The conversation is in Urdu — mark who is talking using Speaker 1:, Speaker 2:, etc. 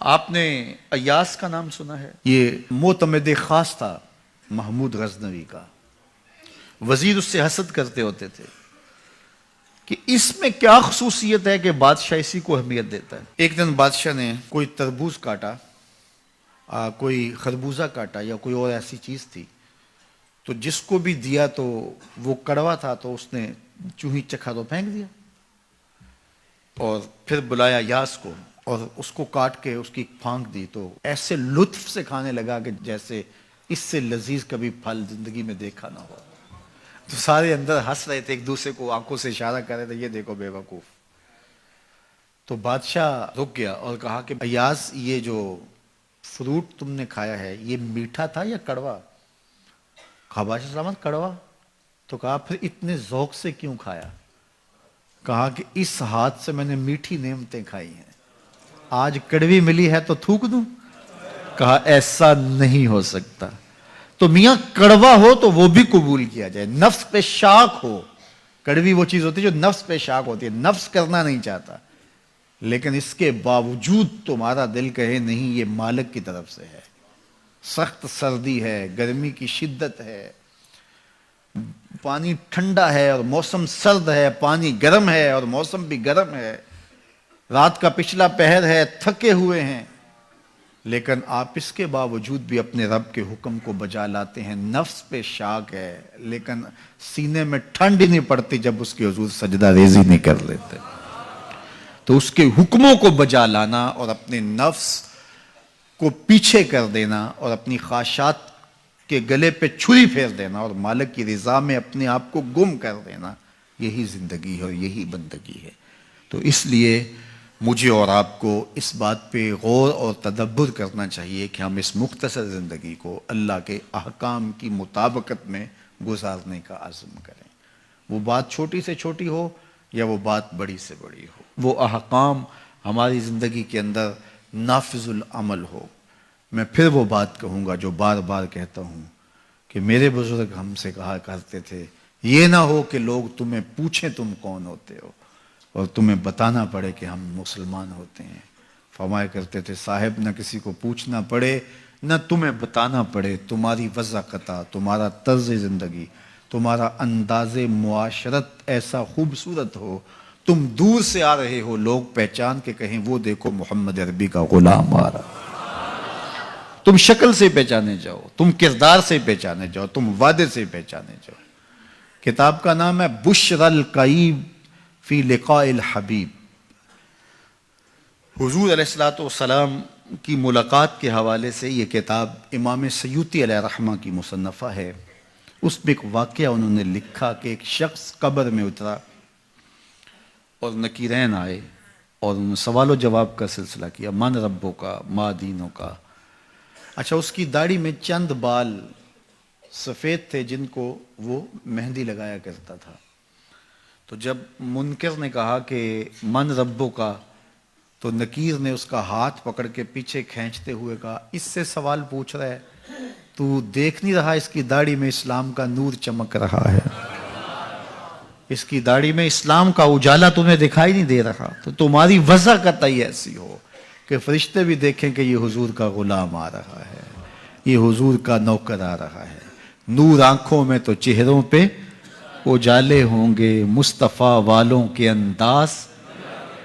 Speaker 1: آپ نے ایاس کا نام سنا ہے؟ یہ معتمد خاص تھا محمود غزنوی کا. وزیر اس سے حسد کرتے ہوتے تھے کہ اس میں کیا خصوصیت ہے کہ بادشاہ اسی کو اہمیت دیتا ہے. ایک دن بادشاہ نے کوئی تربوز کاٹا، کوئی خربوزہ کاٹا یا کوئی اور ایسی چیز تھی، تو جس کو بھی دیا تو وہ کڑوا تھا، تو اس نے چوہی چکھا تو پھینک دیا، اور پھر بلایا یاس کو اور اس کو کاٹ کے اس کی پھانک دی، تو ایسے لطف سے کھانے لگا کہ جیسے اس سے لذیذ کبھی پھل زندگی میں دیکھا نہ ہو. تو سارے اندر ہنس رہے تھے، ایک دوسرے کو آنکھوں سے اشارہ کر رہے تھے، یہ دیکھو بے وقوف. تو بادشاہ رک گیا اور کہا کہ ایاس، یہ جو فروٹ تم نے کھایا ہے یہ میٹھا تھا یا کڑوا؟ کہا بادشاہ سلامت کڑوا. تو کہا پھر اتنے ذوق سے کیوں کھایا؟ کہا کہ اس ہاتھ سے میں نے میٹھی نعمتیں کھائی ہیں، آج کڑوی ملی ہے تو تھوک دوں؟ کہا ایسا نہیں ہو سکتا. تو میاں کڑوا ہو تو وہ بھی قبول کیا جائے، نفس پہ شاک ہو. کڑوی وہ چیز ہوتی ہے جو نفس پہ شاک ہوتی ہے، نفس کرنا نہیں چاہتا، لیکن اس کے باوجود تمہارا دل کہے نہیں یہ مالک کی طرف سے ہے. سخت سردی ہے، گرمی کی شدت ہے، پانی ٹھنڈا ہے اور موسم سرد ہے، پانی گرم ہے اور موسم بھی گرم ہے، رات کا پچھلا پہر ہے، تھکے ہوئے ہیں، لیکن آپ اس کے باوجود بھی اپنے رب کے حکم کو بجا لاتے ہیں. نفس پہ شاک ہے لیکن سینے میں ٹھنڈ ہی نہیں پڑتی جب اس کے حضور سجدہ ریزی نہیں کر لیتے. تو اس کے حکموں کو بجا لانا اور اپنے نفس کو پیچھے کر دینا اور اپنی خواہشات کے گلے پہ چھری پھیر دینا اور مالک کی رضا میں اپنے آپ کو گم کر دینا، یہی زندگی ہے اور یہی بندگی ہے. تو اس لیے مجھے اور آپ کو اس بات پہ غور اور تدبر کرنا چاہیے کہ ہم اس مختصر زندگی کو اللہ کے احکام کی مطابقت میں گزارنے کا عزم کریں. وہ بات چھوٹی سے چھوٹی ہو یا وہ بات بڑی سے بڑی ہو، وہ احکام ہماری زندگی کے اندر نافذ العمل ہو. میں پھر وہ بات کہوں گا جو بار بار کہتا ہوں کہ میرے بزرگ ہم سے کہا کرتے تھے، یہ نہ ہو کہ لوگ تمہیں پوچھیں تم کون ہوتے ہو اور تمہیں بتانا پڑے کہ ہم مسلمان ہوتے ہیں. فرمایا کرتے تھے صاحب، نہ کسی کو پوچھنا پڑے نہ تمہیں بتانا پڑے، تمہاری وضاحت، تمہارا طرز زندگی، تمہارا انداز معاشرت ایسا خوبصورت ہو، تم دور سے آ رہے ہو، لوگ پہچان کے کہیں وہ دیکھو محمد عربی کا غلام آ رہا. تم شکل سے پہچانے جاؤ، تم کردار سے پہچانے جاؤ، تم وعدے سے پہچانے جاؤ. کتاب کا نام ہے بشر القیب فی لقاء الحبیب. حضور علیہ السلام کی ملاقات کے حوالے سے یہ کتاب امام سیوطی علیہ رحمہ کی مصنفہ ہے. اس میں ایک واقعہ انہوں نے لکھا کہ ایک شخص قبر میں اترا اور نکیرین آئے اور انہوں نے سوال و جواب کا سلسلہ کیا، من ربوں کا، ما دینوں کا. اچھا، اس کی داڑھی میں چند بال سفید تھے جن کو وہ مہندی لگایا کرتا تھا. تو جب منکر نے کہا کہ من ربوں کا، تو نکیر نے اس کا ہاتھ پکڑ کے پیچھے کھینچتے ہوئے کہا اس سے سوال پوچھ رہا ہے، تو دیکھ نہیں رہا اس کی داڑھی میں اسلام کا نور چمک رہا ہے؟ اس کی داڑھی میں اسلام کا اجالا تمہیں دکھائی نہیں دے رہا؟ تو تمہاری وضاحت ایسی ہو کہ فرشتے بھی دیکھیں کہ یہ حضور کا غلام آ رہا ہے، یہ حضور کا نوکر آ رہا ہے. نور آنکھوں میں تو چہروں پہ اجالے ہوں گے، مصطفیٰ والوں کے انداز